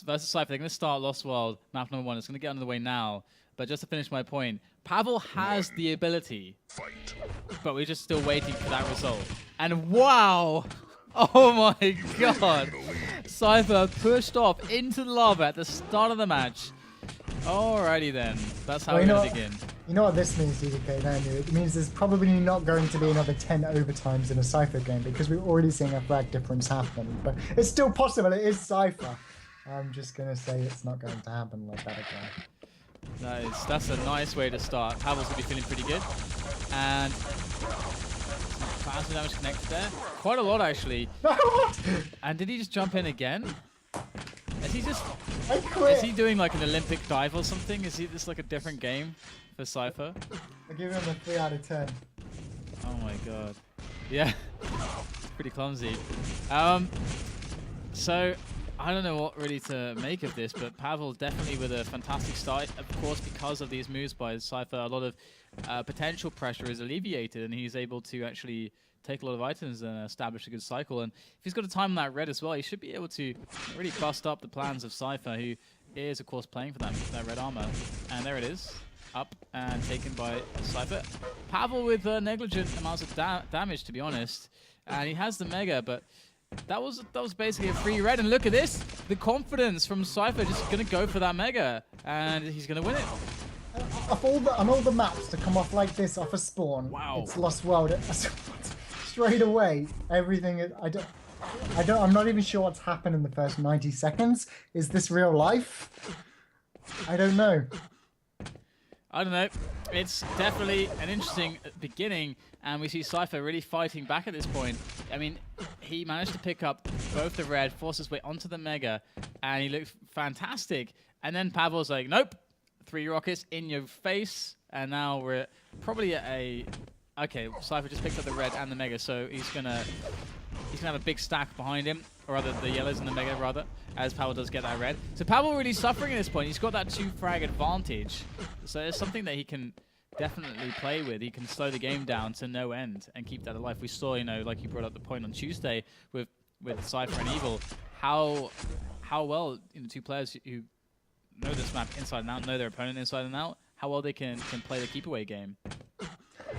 versus Cypher. They're going to start Lost World, map number 1. It's going to get under the way now. But just to finish my point, Pavel has the ability, but we're just still waiting for that result. And wow! Oh my god! Cypher pushed off into the lava at the start of the match. Alrighty then, that's how we're going to begin. You know what this means, DDK, don't you? It means there's probably not going to be another 10 overtimes in a Cypher game because we're already seeing a flag difference happen. But it's still possible, it is Cypher. I'm just going to say it's not going to happen like that again. That's a nice way to start. Pavel's going to be feeling pretty good. And plasma damage connected there. Quite a lot, actually. And did he just jump in again? Is he just... Is he doing like an Olympic dive or something? Is he just like a different game for Cypher? I give him a 3 out of 10. Oh my god. Yeah. Pretty clumsy. So, I don't know what really to make of this, but Pavel definitely with a fantastic start. Of course, because of these moves by Cypher, a lot of potential pressure is alleviated, and he's able to actually take a lot of items and establish a good cycle. And if he's got a time on that red as well, he should be able to really bust up the plans of Cypher, who is, of course, playing for that red armor. And there it is. Up and taken by Cypher. Pavel with negligent amounts of damage, to be honest. And he has the Mega, but that was basically a free red. And look at this. The confidence from Cypher, just going to go for that Mega. And he's going to win it. On all the maps to come off like this off a spawn, wow. It's Lost World. Straight away, everything is, I'm not even sure what's happened in the first 90 seconds. Is this real life? I don't know. I don't know. It's definitely an interesting beginning, and we see Cypher really fighting back at this point. I mean, he managed to pick up both the red, force his way onto the Mega, and he looked fantastic. And then Pavel's like, nope, 3 rockets in your face, and now we're probably at a... Okay, Cypher just picked up the red and the Mega, so he's gonna have a big stack behind him, or rather the yellows and the Mega, rather, as Pavel does get that red. So Pavel really suffering at this point. He's got that 2-frag advantage, so it's something that he can definitely play with. He can slow the game down to no end and keep that alive. We saw, you know, like you brought up the point on Tuesday with Cypher and Evil, how well, you know, 2 players who know this map inside and out, know their opponent inside and out, how well they can play the keep away game.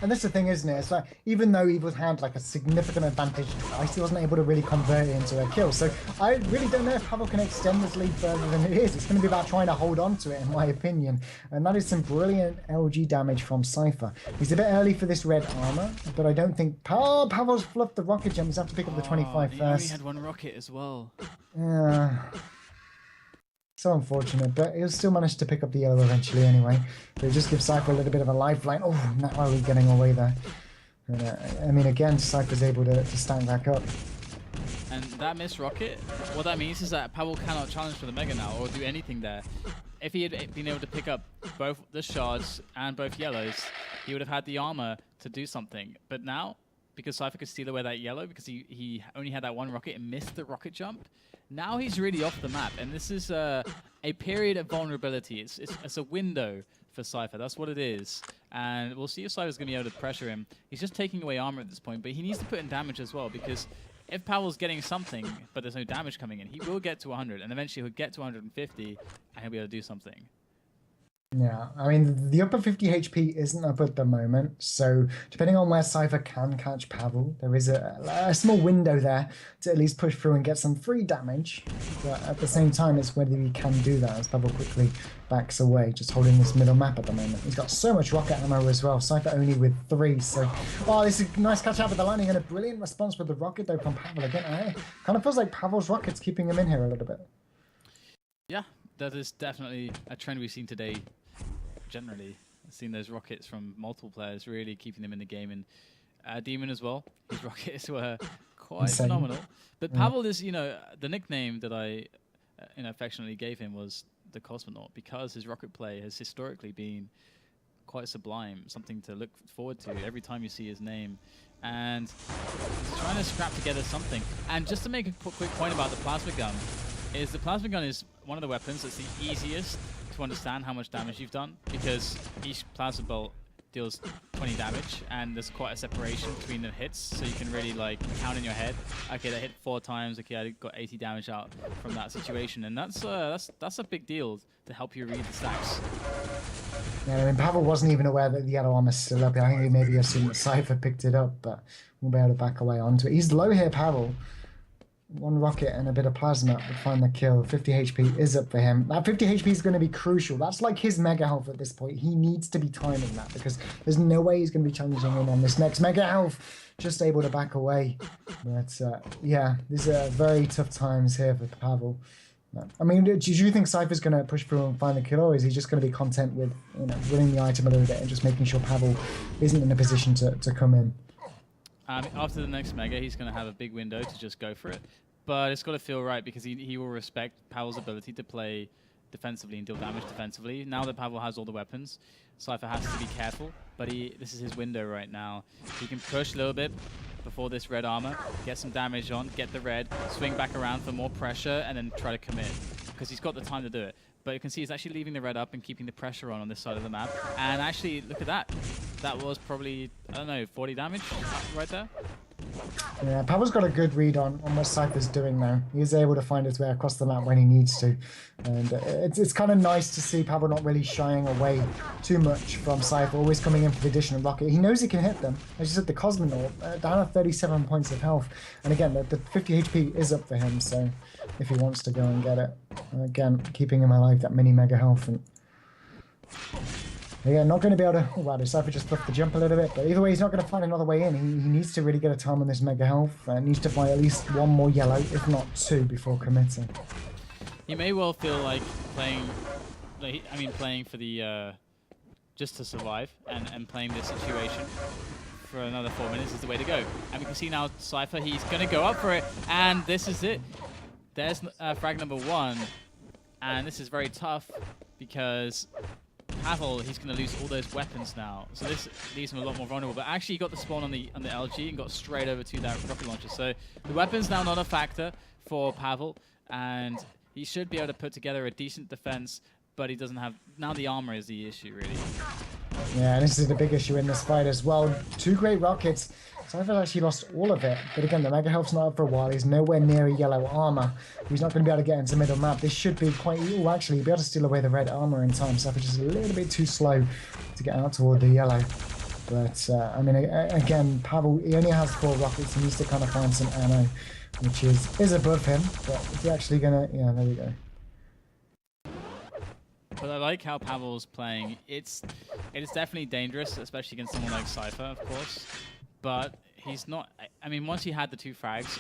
And that's the thing, isn't it? It's like, even though Evil's had like a significant advantage twice, he wasn't able to really convert it into a kill. So I really don't know if Pavel can extend this lead further than it is. It's going to be about trying to hold on to it, in my opinion. And that is some brilliant LG damage from Cypher. He's a bit early for this red armor, but I don't think... Pavel's fluffed the rocket jump. He's have to pick up the 25 he first. only had 1 rocket as well. Yeah. So unfortunate, but he'll still manage to pick up the yellow eventually anyway. But it just gives Cypher a little bit of a lifeline. Oh, narrowly getting away there. And, I mean, again, Cypher's able to stand back up. And that missed rocket, what that means is that Pavel cannot challenge for the Mega now or do anything there. If he had been able to pick up both the shards and both yellows, he would have had the armor to do something. But now, because Cypher could steal away that yellow, because he only had that 1 rocket and missed the rocket jump, now he's really off the map, and this is a period of vulnerability. It's a window for Cypher. That's what it is, and we'll see if Cypher's going to be able to pressure him. He's just taking away armor at this point, but he needs to put in damage as well, because if Pavel's getting something, but there's no damage coming in, he will get to 100, and eventually he'll get to 150, and he'll be able to do something. Yeah, I mean, the upper 50 HP isn't up at the moment, so depending on where Cypher can catch Pavel, there is a small window there to at least push through and get some free damage, but at the same time, it's whether he can do that as Pavel quickly backs away, just holding this middle map at the moment. He's got so much rocket ammo as well, Cypher only with 3, so... Oh, this is a nice catch out with the landing and a brilliant response with the rocket, though, from Pavel again. Kind of feels like Pavel's rocket's keeping him in here a little bit. Yeah, that is definitely a trend we've seen today. Generally, I've seen those rockets from multiple players really keeping them in the game, and Demon as well. His rockets were quite phenomenal. But Pavel is, you know, the nickname that I affectionately gave him was the Cosmonaut, because his rocket play has historically been quite sublime, something to look forward to every time you see his name. And he's trying to scrap together something. And just to make a quick point about the plasma gun, is the plasma gun is one of the weapons that's the easiest to understand how much damage you've done, because each plasma bolt deals 20 damage, and there's quite a separation between the hits, so you can really like count in your head. Okay, that hit 4 times. Okay, I got 80 damage out from that situation, and that's a big deal to help you read the stacks. Yeah, I mean, Pavel wasn't even aware that the yellow armor's still up. I think he maybe assumed that Cypher picked it up, but we'll be able to back away onto it. He's low here, Pavel. 1 rocket and a bit of plasma would find the kill. 50 HP is up for him. That 50 HP is going to be crucial. That's like his mega health at this point. He needs to be timing that because there's no way he's going to be challenging in on this next mega health. Just able to back away. But yeah, these are very tough times here for Pavel. I mean, do you think Cypher's going to push through and find the kill, or is he just going to be content with, you know, winning the item a little bit and just making sure Pavel isn't in a position to come in? After the next mega, he's going to have a big window to just go for it. But it's got to feel right because he will respect Pavel's ability to play defensively and deal damage defensively. Now that Pavel has all the weapons, Cypher has to be careful. But this is his window right now. He can push a little bit before this red armor, get some damage on, get the red, swing back around for more pressure, and then try to commit. Because he's got the time to do it. But you can see he's actually leaving the red up and keeping the pressure on this side of the map. And actually, look at that. That was probably, I don't know, 40 damage right there. Yeah, Pavel's got a good read on what Cypher's doing now. He's able to find his way across the map when he needs to. And it's kind of nice to see Pavel not really shying away too much from Cypher, always coming in for the additional rocket. He knows he can hit them. As you said, the Cosmonaut, down at 37 points of health. And again, the 50 HP is up for him, so if he wants to go and get it. Again, keeping him alive, that mini mega health. And again, not going to be able to... Oh, wow, the Cypher just flipped the jump a little bit. But either way, he's not going to find another way in. He needs to really get a time on this mega health. Needs to find at least 1 more yellow, if not 2, before committing. He may well feel like playing... playing for the... just to survive and playing this situation for another 4 minutes is the way to go. And we can see now Cypher, he's going to go up for it. And this is it. There's frag number 1. And this is very tough because... Pavel, he's going to lose all those weapons now, so this leaves him a lot more vulnerable. But actually, he got the spawn on the LG and got straight over to that rocket launcher. So the weapon's now not a factor for Pavel, and he should be able to put together a decent defense. But he doesn't have now. The armor is the issue, really. Yeah, and this is the big issue in this fight as well. 2 great rockets. Cypher's actually lost all of it, but again, the mega health's not up for a while. He's nowhere near a yellow armor. He's not going to be able to get into middle map. This should be quite... Oh, actually, he'll be able to steal away the red armor in time. Cypher's just a little bit too slow to get out toward the yellow. But, I mean, again, Pavel, he only has 4 rockets. He needs to kind of find some ammo, which is above him. But if he's actually going to... Yeah, there we go. But I like how Pavel's playing. It is definitely dangerous, especially against someone like Cypher, of course. But he's not... I mean, once he had the 2 frags,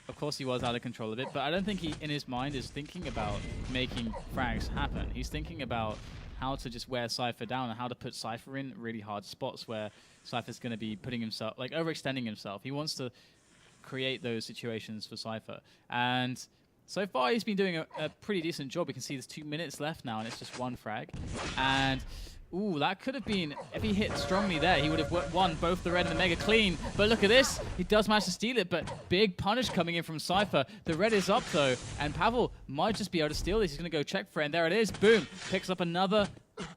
of course he was out of control of it, but I don't think he, in his mind, is thinking about making frags happen. He's thinking about how to just wear Cypher down and how to put Cypher in really hard spots where Cypher's going to be putting himself... like, overextending himself. He wants to create those situations for Cypher. And... so far, he's been doing a pretty decent job. We can see there's 2 minutes left now, and it's just 1 frag. And, ooh, that could have been... if he hit strongly there, he would have won both the red and the mega clean. But look at this. He does manage to steal it, but big punish coming in from Cypher. The red is up, though, and Pavel might just be able to steal this. He's going to go check for it, and there it is. Boom. Picks up another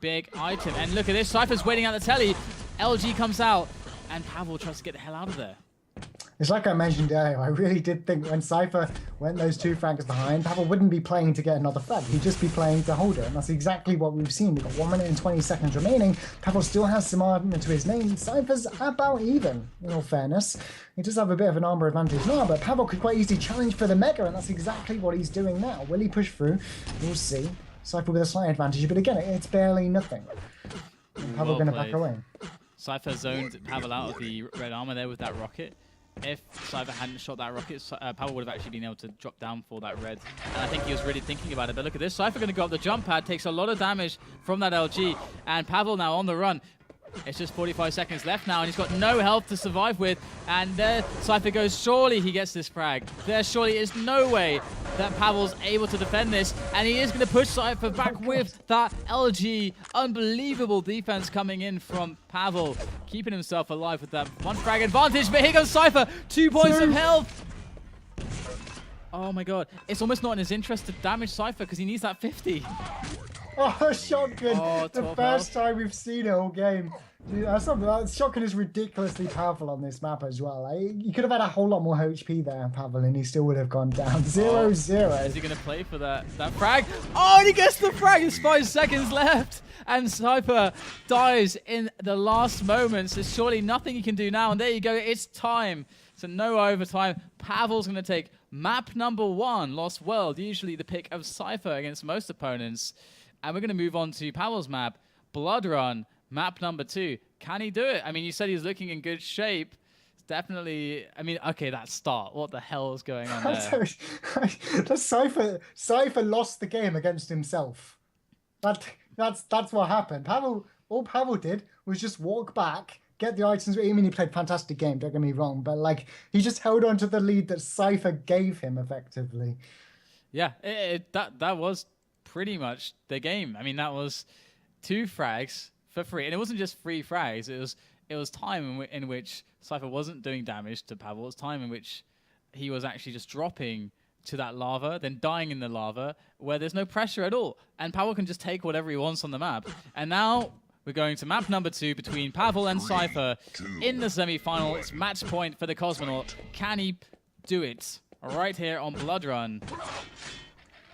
big item. And look at this. Cypher's waiting at the telly. LG comes out, and Pavel tries to get the hell out of there. It's like I mentioned earlier, I really did think when Cypher went those 2 frags behind, Pavel wouldn't be playing to get another frag. He'd just be playing to hold it, and that's exactly what we've seen. We've got 1 minute and 20 seconds remaining. Pavel still has some armor to his name. Cypher's about even, in all fairness. He does have a bit of an armor advantage now, but Pavel could quite easily challenge for the mega, and that's exactly what he's doing now. Will he push through? We'll see. Cypher with a slight advantage, but again, it's barely nothing. Pavel going to back away. Cypher zoned Pavel out of the red armor there with that rocket. If Cypher hadn't shot that rocket, Pavel would have actually been able to drop down for that red. And I think he was really thinking about it. But look at this. Cypher going to go up the jump pad, takes a lot of damage from that LG. And Pavel now on the run. It's just 45 seconds left now, and he's got no health to survive with. And there, Cypher goes, surely he gets this frag. There surely is no way that Pavel's able to defend this. And he is going to push Cypher back with that LG. Unbelievable defense coming in from Pavel, keeping himself alive with that 1 frag advantage. But here goes Cypher, 2 points of health. Oh my god. It's almost not in his interest to damage Cypher because he needs that 50. Oh, shotgun. Oh, the first time we've seen it all game. Dude, shotgun is ridiculously powerful on this map as well. You could have had a whole lot more HP there, Pavel, and he still would have gone down 0-0. Is he going to play for that frag? Oh, and he gets the frag. There's 5 seconds left. And Cypher dies in the last moments. There's surely nothing he can do now. And there you go. It's time. So no overtime. Pavel's going to take map number 1, Lost World. Usually the pick of Cypher against most opponents. And we're going to move on to Pavel's map, Blood Run. Map number 2. Can he do it? I mean, you said he's looking in good shape. It's definitely... I mean, okay, that start. What the hell is going on there? Cypher lost the game against himself. That's what happened. All Pavel did was just walk back, get the items. I mean, he played a fantastic game, don't get me wrong, but like he just held on to the lead that Cypher gave him effectively. Yeah, that was pretty much the game. I mean, that was 2 frags for free, and it wasn't just free frags. It was time in which Cypher wasn't doing damage to Pavel. It was time in which he was actually just dropping to that lava, then dying in the lava, where there's no pressure at all, and Pavel can just take whatever he wants on the map. And now we're going to map number 2 between Pavel and Cypher in the semi-final. It's match point for the Cosmonaut. Can he do it? Right here on Blood Run.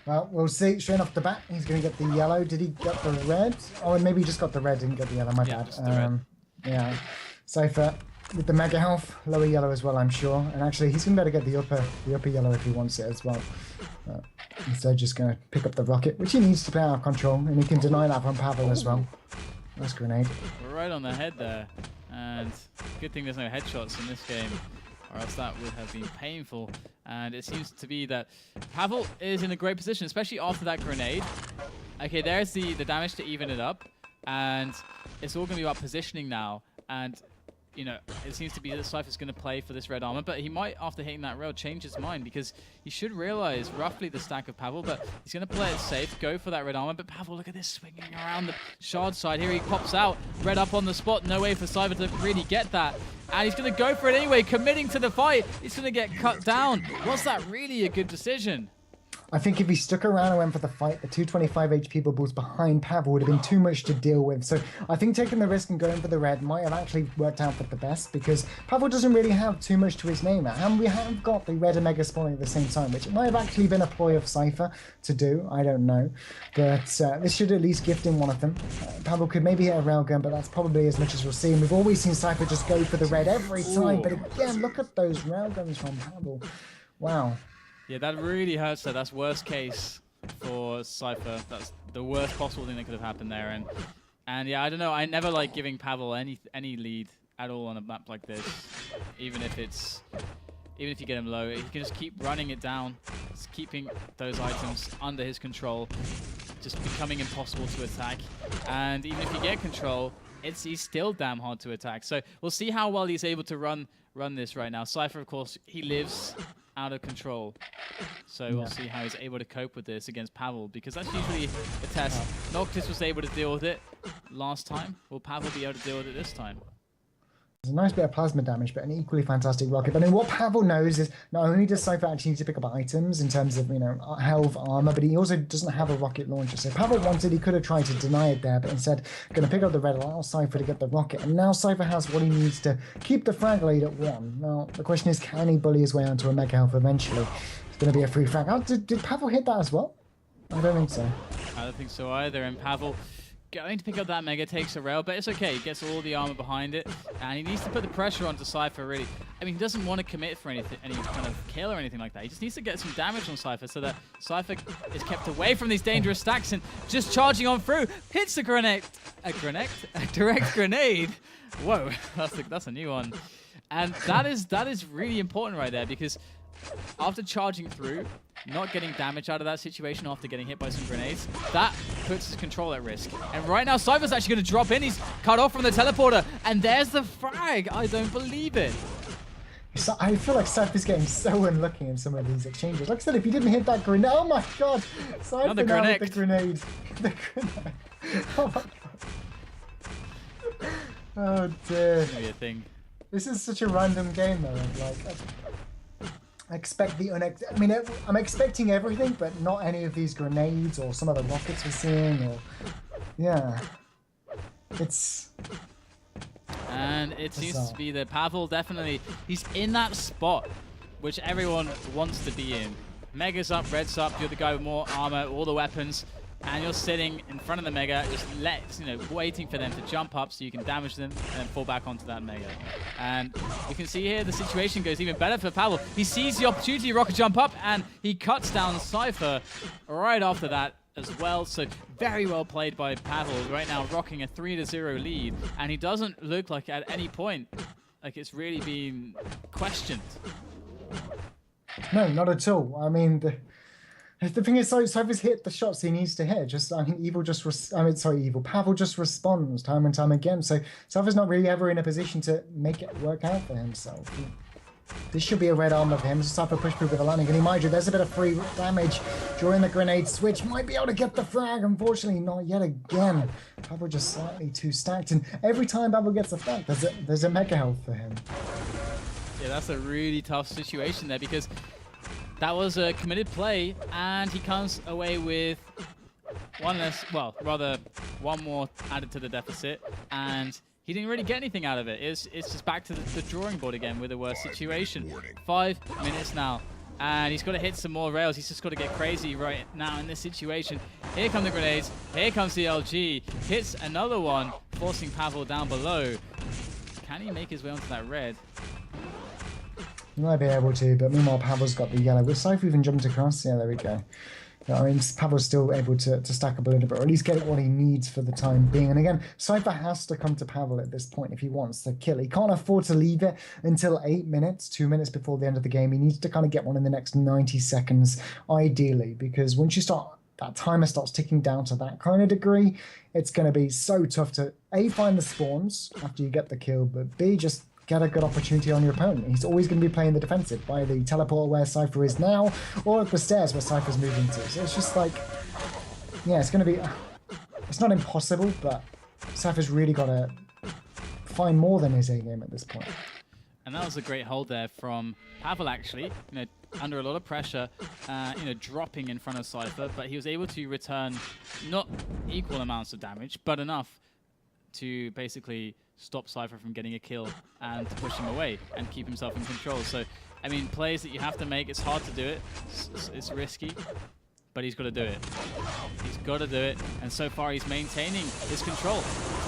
Well, we'll see. Straight off the bat, he's going to get the yellow. Did he get the red? Oh, maybe he just got the red, didn't get the yellow. My bad. Just the red. Yeah. Cypher with the mega health, lower yellow as well, I'm sure. And actually, he's going to be able to get the upper yellow if he wants it as well. Instead, just going to pick up the rocket, which he needs to play out of control, and he can deny that from Pavel as well. Nice grenade. We're right on the head there, and good thing there's no headshots in this game, or else that would have been painful. And it seems to be that Pavel is in a great position, especially after that grenade. Okay, there's the damage to even it up, and it's all going to be about positioning now. And, you know, it seems to be that Cypher's going to play for this red armor, but he might, after hitting that rail, change his mind, because he should realize roughly the stack of Pavel, but he's going to play it safe, go for that red armor. But Pavel, look at this, swinging around the shard side. Here he pops out, red up on the spot. No way for Cypher to really get that. And he's going to go for it anyway, committing to the fight. He's going to get cut down. Was that really a good decision? I think if he stuck around and went for the fight, the 225 HP bubbles behind Pavel would have been too much to deal with. So I think taking the risk and going for the red might have actually worked out for the best, because Pavel doesn't really have too much to his name. And we have got the red and mega spawning at the same time, which might have actually been a ploy of Cypher to do. I don't know. But this should at least gift him one of them. Pavel could maybe hit a railgun, but that's probably as much as we'll see. And we've always seen Cypher just go for the red every time. But again, look at those railguns from Pavel. Wow. Yeah, that really hurts. So that's worst case for Cypher. That's the worst possible thing that could have happened there. And yeah, I don't know. I never like giving Pavel any lead at all on a map like this. Even if you get him low, he can just keep running it down, just keeping those items under his control, just becoming impossible to attack. And even if you get control, he's still damn hard to attack. So we'll see how well he's able to run this right now. Cypher, of course, he lives out of control. So we'll see how he's able to cope with this against Pavel, because that's usually a test. Noctis was able to deal with it last time. Will Pavel be able to deal with it this time? There's a nice bit of plasma damage, but an equally fantastic rocket. But I mean, what Pavel knows is not only does Cypher actually need to pick up items in terms of, you know, health, armor, but he also doesn't have a rocket launcher. So Pavel wanted, he could have tried to deny it there, but instead going to pick up the red, allow Cypher to get the rocket. And now Cypher has what he needs to keep the frag lead at 1. Now, the question is, can he bully his way onto a mega health eventually? It's going to be a free frag. Oh, did Pavel hit that as well? I don't think so. I don't think so either. And Pavel going to pick up that mega, takes a rail, but it's okay. He gets all the armor behind it, and he needs to put the pressure onto Cypher, really. I mean, he doesn't want to commit for any kind of kill or anything like that. He just needs to get some damage on Cypher so that Cypher is kept away from these dangerous stacks, and just charging on through, hits a direct grenade. Whoa, that's a new one. And that is really important right there, because after charging through, not getting damage out of that situation after getting hit by some grenades, that puts his control at risk. And right now, Cypher's actually going to drop in. He's cut off from the teleporter, and there's the frag. I don't believe it. So I feel like Cypher's getting so unlucky in some of these exchanges. Like I said, if he didn't hit that grenade, oh my god! Cypher now with the grenade. The grenade. Oh my god. Oh dear. That's gonna be a thing. This is such a random game though. Like, I expect the I mean, I'm expecting everything, but not any of these grenades or some of the rockets we're seeing. Or yeah, it's And it seems to be that Pavel definitely, he's in that spot which everyone wants to be in. Mega's up, Red's up, you're the guy with more armor, all the weapons, and you're sitting in front of the Mega, just waiting for them to jump up so you can damage them and then fall back onto that Mega. And you can see here the situation goes even better for Pavel. He sees the opportunity, rocket jump up, and he cuts down Cypher right after that as well. So very well played by Pavel, right now rocking a 3-0 lead, and he doesn't look like at any point like it's really been questioned. No, not at all. I mean, the thing is, Cypher's hit the shots he needs to hit. Pavel just responds time and time again. So Cypher's not really ever in a position to make it work out for himself. This should be a red armor for him. Cypher push through with the landing, and he mind you, there's a bit of free damage during the grenade switch. Might be able to get the frag. Unfortunately, not yet again. Pavel just slightly too stacked, and every time Pavel gets a frag, there's a mega health for him. Yeah, that's a really tough situation there, because that was a committed play, and he comes away with one more added to the deficit, and he didn't really get anything out of it. It's just back to the drawing board again with a worse situation. 5 minutes now, and he's got to hit some more rails. He's just got to get crazy right now in this situation. Here come the grenades. Here comes the LG. Hits another one, forcing Pavel down below. Can he make his way onto that red? He might be able to, but meanwhile Pavel's got the yellow. Will Cypher even jumped across? Yeah, there we go. I mean, Pavel's still able to stack up a little bit, or at least get what he needs for the time being. And again, Cypher has to come to Pavel at this point if he wants to kill. He can't afford to leave it until 8 minutes, 2 minutes before the end of the game. He needs to kind of get one in the next 90 seconds, ideally, because once you start, that timer starts ticking down to that kind of degree, it's going to be so tough to, A, find the spawns after you get the kill, but B, just get a good opportunity on your opponent. He's always going to be playing the defensive by the teleport where Cypher is now, or at the stairs where Cypher's moving to. So it's just like, yeah, it's going to be, it's not impossible, but Cypher's really got to find more than his A game at this point. And that was a great hold there from Pavel, actually, under a lot of pressure, dropping in front of Cypher, but he was able to return not equal amounts of damage, but enough to basically stop Cypher from getting a kill and to push him away and keep himself in control. So, I mean, plays that you have to make, it's hard to do it. It's risky, but he's got to do it. He's got to do it, and so far he's maintaining his control.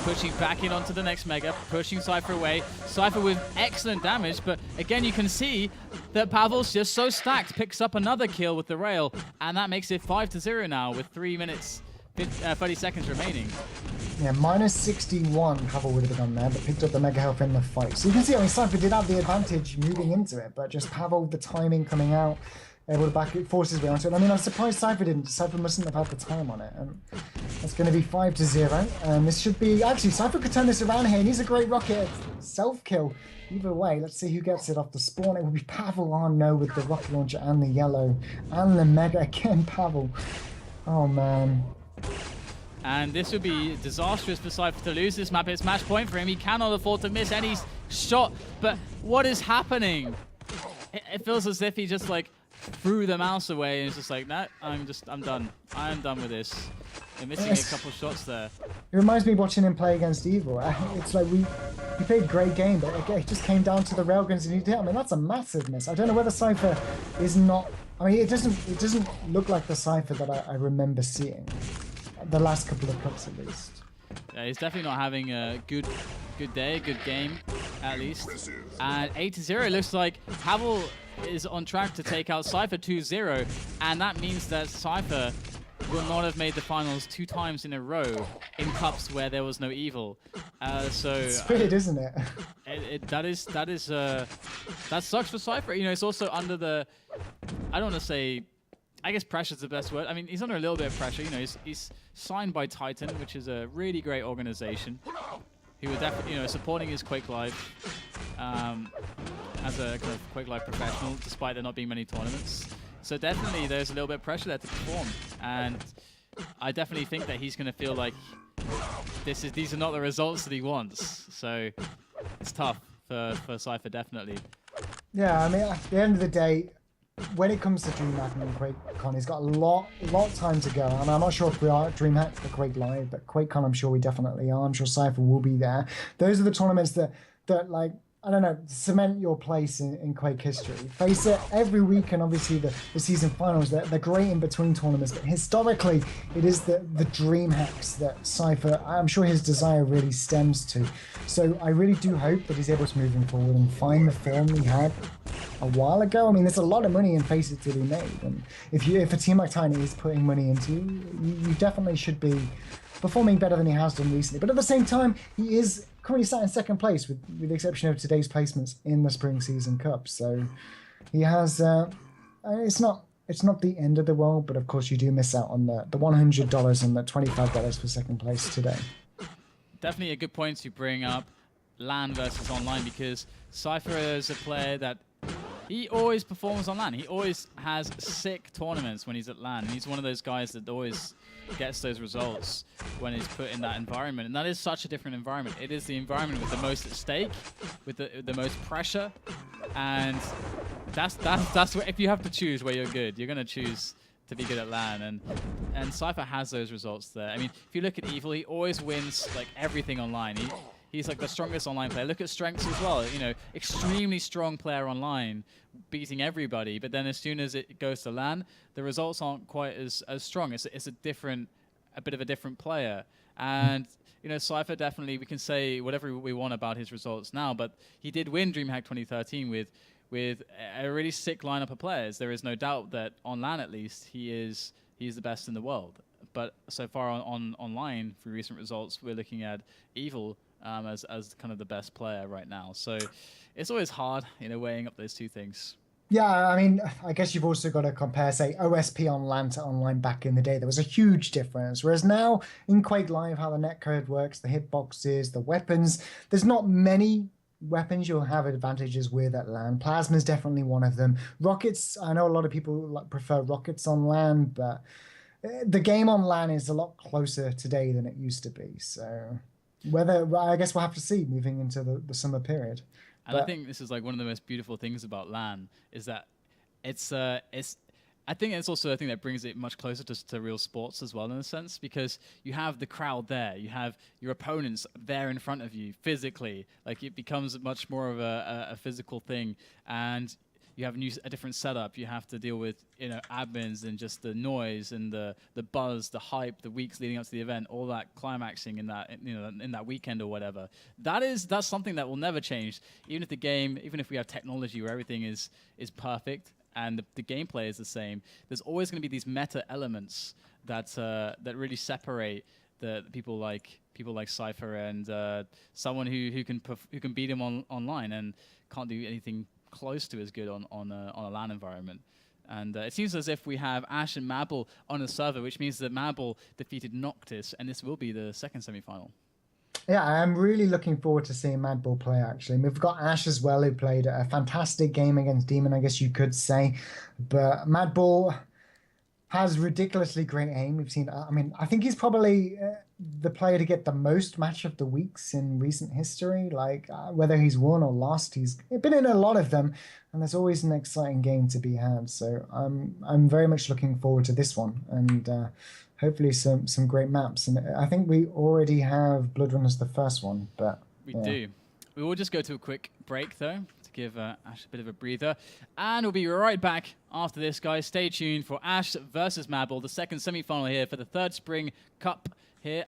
Pushing back in onto the next Mega, pushing Cypher away. Cypher with excellent damage, but again, you can see that Pavel's just so stacked. Picks up another kill with the rail, and that makes it 5-0 now with 3 minutes, 30 seconds remaining. Yeah, minus 61 Pavel would have been on there, but picked up the mega health in the fight. So you can see, I mean, Cypher did have the advantage moving into it, but just Pavel, the timing coming out, able to back it, force his way onto it. I mean, I'm surprised Cypher didn't. Cypher mustn't have had the time on it. And it's going to be 5-0. And this should be, actually, Cypher could turn this around here. And he's a great rocket self-kill. Either way, let's see who gets it off the spawn. It will be Pavel, oh no, with the rocket launcher and the yellow and the mega. Again, Pavel. Oh, man. And this would be disastrous for Cypher to lose this map. It's match point for him. He cannot afford to miss any shot. But what is happening? It feels as if he just like threw the mouse away and is just like, no, I'm done. I'm done with this. They're missing a couple shots there. It reminds me of watching him play against Evil. It's like he played a great game, but again, it just came down to the railguns and he did. I mean, that's a massive miss. I don't know whether Cypher is not. I mean, it doesn't look like the Cypher that I remember seeing. The last couple of cups, at least. Yeah, he's definitely not having a good day, good game, at least. And 8-0, it looks like Pavel is on track to take out Cypher 2-0, and that means that Cypher will not have made the finals 2 times in a row in cups where there was no Evil. So it's weird, isn't it? That sucks for Cypher. It's also under the, I don't want to say, I guess pressure's the best word. I mean, he's under a little bit of pressure. He's signed by Titan, which is a really great organization, who are definitely, supporting his Quake Live as a kind of Quake Live professional, despite there not being many tournaments. So definitely, there's a little bit of pressure there to perform, and I definitely think that he's going to feel like these are not the results that he wants. So it's tough for Cypher, definitely. Yeah, I mean, at the end of the day, when it comes to DreamHack and QuakeCon, he's got a lot of time to go. I mean, I'm not sure if we are at DreamHack for Quake Live, but QuakeCon, I'm sure we definitely are. I'm sure Cypher will be there. Those are the tournaments that like, I don't know, cement your place in Quake history. Face it, every week, and obviously the season finals, they're great in between tournaments, but historically, it is the dream hacks that Cypher, I'm sure his desire really stems to. So I really do hope that he's able to move forward and find the form he had a while ago. I mean, there's a lot of money in FACEIT to be made, and if a team like Tiny is putting money into you definitely should be performing better than he has done recently. But at the same time, he is currently sat in second place with the exception of today's placements in the Spring Season Cup. So he has, it's not the end of the world, but of course you do miss out on the $100 and the $25 for second place today. Definitely a good point to bring up LAN versus online, because Cypher is a player that he always performs on LAN. He always has sick tournaments when he's at LAN. He's one of those guys that always gets those results when he's put in that environment. And that is such a different environment. It is the environment with the most at stake, with the most pressure. And that's where, if you have to choose where you're good, you're going to choose to be good at LAN. And Cypher has those results there. I mean, if you look at Evil, he always wins like everything online. He's like the strongest online player. Look at strengths as well. You know, extremely strong player online, beating everybody. But then as soon as it goes to LAN, the results aren't quite as strong. It's a bit of a different player. And you know, Cypher definitely, we can say whatever we want about his results now, but he did win DreamHack 2013 with a really sick lineup of players. There is no doubt that on LAN at least he's the best in the world. But so far on online, through recent results, we're looking at Evil as kind of the best player right now. So it's always hard, you know, weighing up those two things. Yeah, I mean, I guess you've also got to compare, say, OSP on LAN to online back in the day. There was a huge difference. Whereas now, in Quake Live, how the netcode works, the hitboxes, the weapons, there's not many weapons you'll have advantages with at LAN. Plasma's definitely one of them. Rockets, I know a lot of people prefer rockets on LAN, but the game on LAN is a lot closer today than it used to be. So I guess we'll have to see moving into the summer period. And I think this is like one of the most beautiful things about LAN is that I think it's also a thing that brings it much closer to real sports as well, in a sense, because you have the crowd there, you have your opponents there in front of you physically. Like, it becomes much more of a physical thing, and you have a different setup. You have to deal with, you know, admins and just the noise and the buzz, the hype, the weeks leading up to the event, all that climaxing in that, you know, in that weekend or whatever. That's something that will never change. Even if we have technology where everything is perfect and the gameplay is the same, there's always going to be these meta elements that really separate the people like Cypher and someone who can beat him online and can't do anything close to as good on a LAN environment. And it seems as if we have Ash and Mabel on the server, which means that Mabel defeated Noctis, and this will be the second semi-final. Yeah, I'm really looking forward to seeing Mad Bull play, actually. And we've got Ash as well, who played a fantastic game against Demon, I guess you could say. But Mad Bull has ridiculously great aim. We've seen, I mean, I think he's probably the player to get the most match of the weeks in recent history. Like, whether he's won or lost, he's been in a lot of them, and there's always an exciting game to be had. So I'm very much looking forward to this one, and hopefully some great maps. And I think we already have Blood Run as the first one, but we do. We will just go to a quick break, though, to give Ash a bit of a breather. And we'll be right back after this, guys. Stay tuned for Ash versus Mabel, the second semi-final here for the third Spring Cup here.